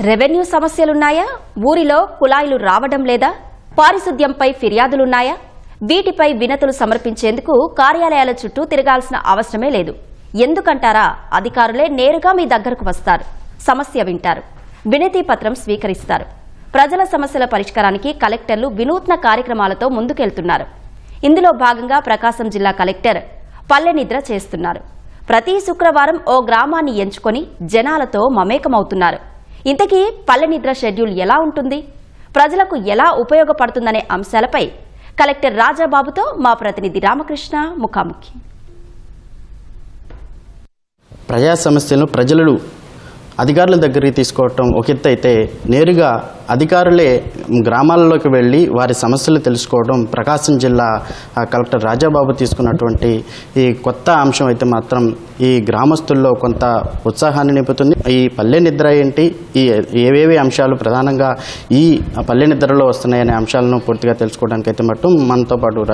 Revenue సమస్యలున్నాయా? ఊరిలో కుళాయిలు రావడం లేదా? పారిశుద్ధ్యంపై ఫిర్యాదులున్నాయా? వీటిపై వినతులు సమర్పించేందుకు కార్యాలయాల చుట్టూ తిరగాల్సిన అవసరమే లేదు. ఎందుకంటారా? అధికారులే నేరుగా మీ దగ్గరకు వస్తారు, సమస్య వింటారు, వినతి పత్రం స్వీకరిస్తారు. ప్రజల సమస్యల పరిష్కారానికి కలెక్టర్లు వినూత్న కార్యక్రమాలతో ముందుకెళ్తున్నారు. ఇందులో భాగంగా ప్రకాశం జిల్లా కలెక్టర్ పల్లె నిద్ర చేస్తున్నారు. ప్రతి శుక్రవారం ఓ గ్రామాన్ని ఎంచుకొని జనాలతో మమేకమవుతున్నారు. ఇంతకీ పల్లె నిద్ర షెడ్యూల్ ఎలా ఉంటుంది, ప్రజలకు ఎలా ఉపయోగపడుతుందనే అంశాలపై కలెక్టర్ రాజాబాబుతో మా ప్రతినిధి రామకృష్ణ ముఖాముఖి. ప్రజా సమస్యలను ప్రజలు అధికారుల దగ్గరికి తీసుకోవటం ఒక ఎత్తు అయితే, నేరుగా అధికారులే గ్రామాలలోకి వెళ్ళి వారి సమస్యలు తెలుసుకోవడం ప్రకాశం జిల్లా కలెక్టర్ రాజాబాబు తీసుకున్నటువంటి ఈ కొత్త అంశం అయితే మాత్రం ఈ గ్రామస్తుల్లో కొంత ఉత్సాహాన్ని నింపుతుంది. ఈ పల్లె నిద్ర ఏంటి, ఈ ఏవేవి అంశాలు ప్రధానంగా ఈ పల్లె నిద్రలో వస్తున్నాయనే అంశాలను పూర్తిగా తెలుసుకోవడానికి అయితే మటు మనతో పాటు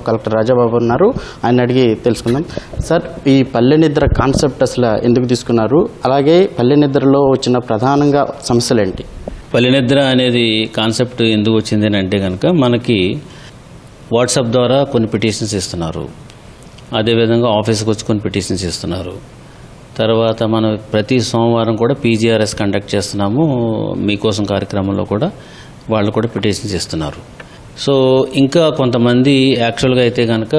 కలెక్టర్ రాజాబాబు ఉన్నారు. ఆయన అడిగి తెలుసుకుందాం. సార్, ఈ పల్లె నిద్ర కాన్సెప్ట్ అసలు ఎందుకు తీసుకున్నారు? అలాగే పల్లె నిద్రలో వచ్చిన ప్రధానంగా సమస్యలు ఏంటి? పల్లె నిద్ర అనేది కాన్సెప్ట్ ఎందుకు వచ్చింది అని అంటే కనుక, మనకి వాట్సాప్ ద్వారా కొన్ని పిటిషన్స్ ఇస్తున్నారు, అదేవిధంగా ఆఫీస్కి వచ్చి కొన్ని పిటిషన్స్ ఇస్తున్నారు. తర్వాత మనం ప్రతి సోమవారం కూడా పీజీఆర్ఎస్ కండక్ట్ చేస్తున్నాము. మీకోసం కార్యక్రమంలో కూడా వాళ్ళు కూడా పిటిషన్స్ ఇస్తున్నారు. సో ఇంకా కొంతమంది యాక్చువల్గా అయితే కనుక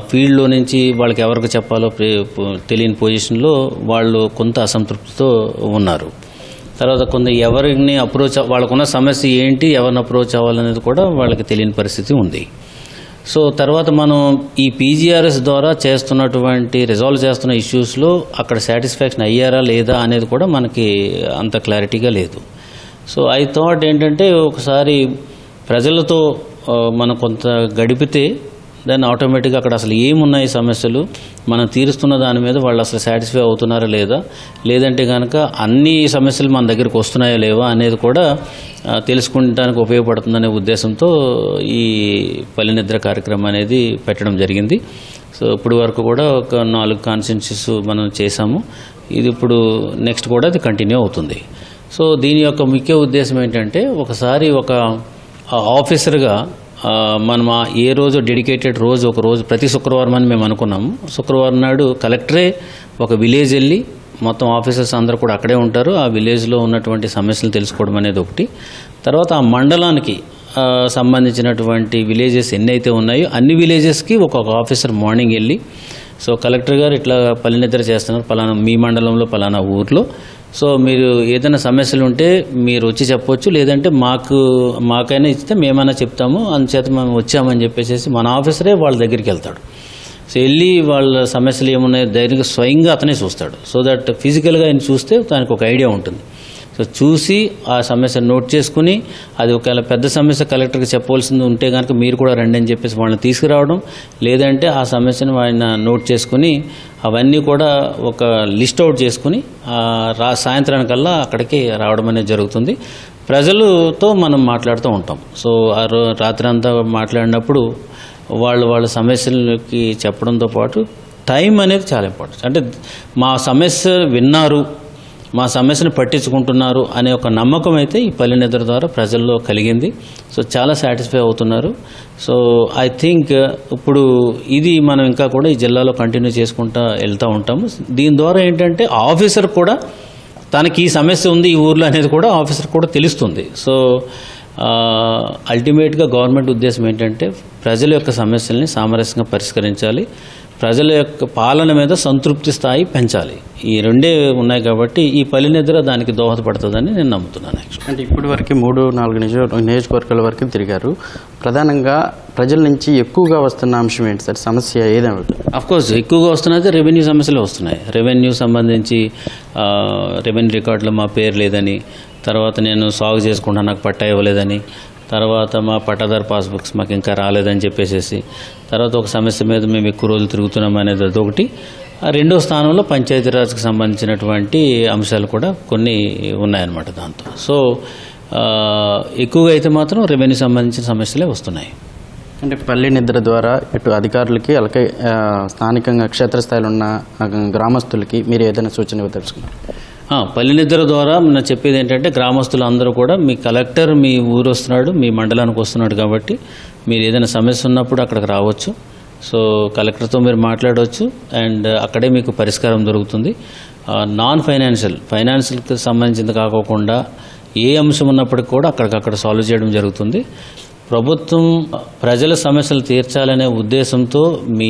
ఫీల్డ్లో నుంచి వాళ్ళకి ఎవరికి చెప్పాలో తెలియని పొజిషన్లో వాళ్ళు కొంత అసంతృప్తితో ఉన్నారు. తర్వాత కొంత ఎవరిని అప్రోచ్, వాళ్ళకున్న సమస్య ఏంటి, ఎవరిని అప్రోచ్ అవ్వాలనేది కూడా వాళ్ళకి తెలియని పరిస్థితి ఉంది. సో తర్వాత మనం ఈ పీజీఆర్ఎస్ ద్వారా రిజాల్వ్ చేస్తున్న ఇష్యూస్లో అక్కడ సాటిస్ఫాక్షన్ అయ్యారా లేదా అనేది కూడా మనకి అంత క్లారిటీగా లేదు. సో ఐ థాట్ ఏంటంటే, ఒకసారి ప్రజలతో మనం కొంత గడిపితే దాన్ని ఆటోమేటిక్గా అక్కడ అసలు ఏమున్నాయి సమస్యలు, మనం తీరుస్తున్న దాని మీద వాళ్ళు అసలు సాటిస్ఫై అవుతున్నారా లేదా, లేదంటే కనుక అన్ని సమస్యలు మన దగ్గరికి వస్తున్నాయా లేవా అనేది కూడా తెలుసుకుంటానికి ఉపయోగపడుతుందనే ఉద్దేశంతో ఈ పల్లె నిద్ర కార్యక్రమం అనేది పెట్టడం జరిగింది. సో ఇప్పుడు వరకు కూడా ఒక 4 కాన్స్టిట్యున్సీస్ మనం చేశాము. ఇది ఇప్పుడు నెక్స్ట్ కూడా అది కంటిన్యూ అవుతుంది. సో దీని యొక్క ముఖ్య ఉద్దేశం ఏంటంటే, ఒకసారి ఒక ఆఫీసర్గా మనం ఏ రోజు డెడికేటెడ్ రోజు, ఒక రోజు ప్రతి శుక్రవారం అని మేము అనుకున్నాము. శుక్రవారం నాడు కలెక్టరే ఒక విలేజ్ వెళ్ళి మొత్తం ఆఫీసర్స్ అందరూ కూడా అక్కడే ఉంటారు. ఆ విలేజ్లో ఉన్నటువంటి సమస్యలు తెలుసుకోవడం అనేది ఒకటి. తర్వాత ఆ మండలానికి సంబంధించినటువంటి విలేజెస్ ఎన్నైతే ఉన్నాయో అన్ని విలేజెస్కి ఒక్కొక్క ఆఫీసర్ మార్నింగ్ వెళ్ళి, సో కలెక్టర్ గారు ఇట్లా పల్లె నిద్ర చేస్తున్నారు పలానా మీ మండలంలో పలానా ఊర్లో, సో మీరు ఏదైనా సమస్యలు ఉంటే మీరు వచ్చి చెప్పొచ్చు, లేదంటే మాకైనా ఇస్తే మేమైనా చెప్తాము, అందుచేత మేము వచ్చామని చెప్పేసి మన ఆఫీసరే వాళ్ళ దగ్గరికి వెళ్తాడు. సో వెళ్ళి వాళ్ళ సమస్యలు ఏమున్నాయో ధైర్యంగా స్వయంగా అతనే చూస్తాడు. సో దట్ ఫిజికల్గా ఆయన చూస్తే దానికి ఒక ఐడియా ఉంటుంది. సో చూసి ఆ సమస్యను నోట్ చేసుకుని, అది ఒకవేళ పెద్ద సమస్య కలెక్టర్కి చెప్పవలసింది ఉంటే కనుక మీరు కూడా రండి అని చెప్పేసి వాళ్ళని తీసుకురావడం, లేదంటే ఆ సమస్యను ఆయన నోట్ చేసుకుని అవన్నీ కూడా ఒక లిస్ట్ అవుట్ చేసుకుని సాయంత్రానికల్లా అక్కడికి రావడం అనేది జరుగుతుంది. ప్రజలతో మనం మాట్లాడుతూ ఉంటాం. సో ఆ రాత్రి అంతా మాట్లాడినప్పుడు వాళ్ళ సమస్యలకి చెప్పడంతో పాటు టైం అనేది చాలా ఇంపార్టెంట్. అంటే మా సమస్య విన్నారు, మా సమస్యను పట్టించుకుంటున్నారు అనే ఒక నమ్మకం అయితే ఈ పల్లె నిద్ర ద్వారా ప్రజల్లో కలిగింది. సో చాలా సాటిస్ఫై అవుతున్నారు. సో ఐ థింక్ ఇప్పుడు ఇది మనం ఇంకా కూడా ఈ జిల్లాలో కంటిన్యూ చేసుకుంటూ వెళ్తూ ఉంటాము. దీని ద్వారా ఏంటంటే ఆఫీసర్ కూడా తనకి ఈ సమస్య ఉంది ఈ ఊర్లో అనేది కూడా ఆఫీసర్ కూడా తెలుస్తుంది. సో అల్టిమేట్గా గవర్నమెంట్ ఉద్దేశం ఏంటంటే, ప్రజల యొక్క సమస్యల్ని సామరస్యంగా పరిష్కరించాలి, ప్రజల యొక్క పాలన మీద సంతృప్తి స్థాయి పెంచాలి. ఈ రెండే ఉన్నాయి కాబట్టి ఈ పల్లె నిద్ర దానికి దోహదపడుతుందని నేను నమ్ముతున్నాను. అంటే ఇప్పటి వరకు 3-4 నియోజకవర్గాల వరకు తిరిగారు. ప్రధానంగా ప్రజల నుంచి ఎక్కువగా వస్తున్న అంశం ఏంటి సార్? సమస్య ఏదేమిటి? అఫ్కోర్స్ ఎక్కువగా వస్తున్నది రెవెన్యూ సమస్యలు వస్తున్నాయి. రెవెన్యూ సంబంధించి రెవెన్యూ రికార్డులో మా పేరు లేదని, తర్వాత నేను సాగు చేసుకుంటా నాకు పట్టా ఇవ్వలేదని, తర్వాత మా పట్టాదారు పాస్బుక్స్ మాకు ఇంకా రాలేదని చెప్పేసి, తర్వాత ఒక సమస్య మీద మేము ఎక్కువ రోజులు తిరుగుతున్నాం అనేది అదొకటి. రెండో స్థానంలో పంచాయతీరాజ్కి సంబంధించినటువంటి అంశాలు కూడా కొన్ని ఉన్నాయన్నమాట దాంతో. సో ఎక్కువగా అయితే మాత్రం రెవెన్యూ సంబంధించిన సమస్యలే వస్తున్నాయి. అంటే పల్లె నిద్ర ద్వారా ఇటు అధికారులకి అలాగే స్థానికంగా క్షేత్రస్థాయిలో ఉన్న గ్రామస్తులకి మీరు ఏదైనా సూచన తెలుసుకున్నారు? పల్లె నిద్ర ద్వారా నేను చెప్పేది ఏంటంటే గ్రామస్తులు అందరూ కూడా మీ కలెక్టర్ మీ ఊరు వస్తున్నాడు, మీ మండలానికి వస్తున్నాడు కాబట్టి మీరు ఏదైనా సమస్య ఉన్నప్పుడు అక్కడికి రావచ్చు. సో కలెక్టర్తో మీరు మాట్లాడవచ్చు అండ్ అక్కడే మీకు పరిష్కారం దొరుకుతుంది. నాన్ ఫైనాన్షియల్కి సంబంధించింది కాకోకుండా ఏ అంశం ఉన్నప్పటికీ కూడా అక్కడికక్కడ సాల్వ్ చేయడం జరుగుతుంది. ప్రభుత్వం ప్రజల సమస్యలు తీర్చాలనే ఉద్దేశంతో మీ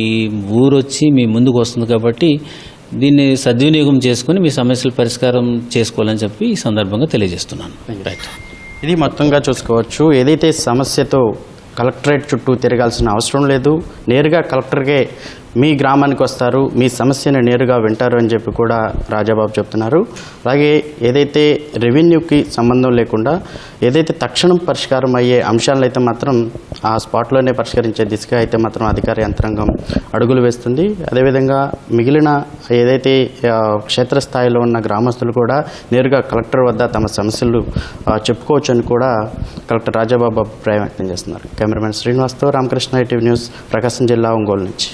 ఊరు వచ్చి మీ ముందుకు వస్తుంది కాబట్టి దీన్ని సద్వినియోగం చేసుకుని మీ సమస్యల పరిష్కారం చేసుకోవాలని చెప్పి ఈ సందర్భంగా తెలియజేస్తున్నాను. రైట్. ఇది మొత్తంగా చూసుకోవచ్చు. ఏదైతే సమస్యతో కలెక్టరేట్ చుట్టూ తిరగాల్సిన అవసరం లేదు, నేరుగా కలెక్టర్కే మీ గ్రామానికి వస్తారు, మీ సమస్యను నేరుగా వింటారు అని చెప్పి కూడా రాజాబాబు చెప్తున్నారు. అలాగే ఏదైతే రెవెన్యూకి సంబంధం లేకుండా ఏదైతే తక్షణం పరిష్కారం అయ్యే అంశాలను అయితే మాత్రం ఆ స్పాట్లోనే పరిష్కరించే దిశగా అయితే మాత్రం అధికార యంత్రాంగం అడుగులు వేస్తుంది. అదేవిధంగా మిగిలిన ఏదైతే క్షేత్రస్థాయిలో ఉన్న గ్రామస్తులు కూడా నేరుగా కలెక్టర్ వద్ద తమ సమస్యలు చెప్పుకోవచ్చు అని కూడా కలెక్టర్ రాజాబాబు అభిప్రాయం వ్యక్తం చేస్తున్నారు. కెమెరామెన్ శ్రీనివాస్తో రామకృష్ణ, ITV న్యూస్, ప్రకాశం జిల్లా, ఒంగోలు నుంచి.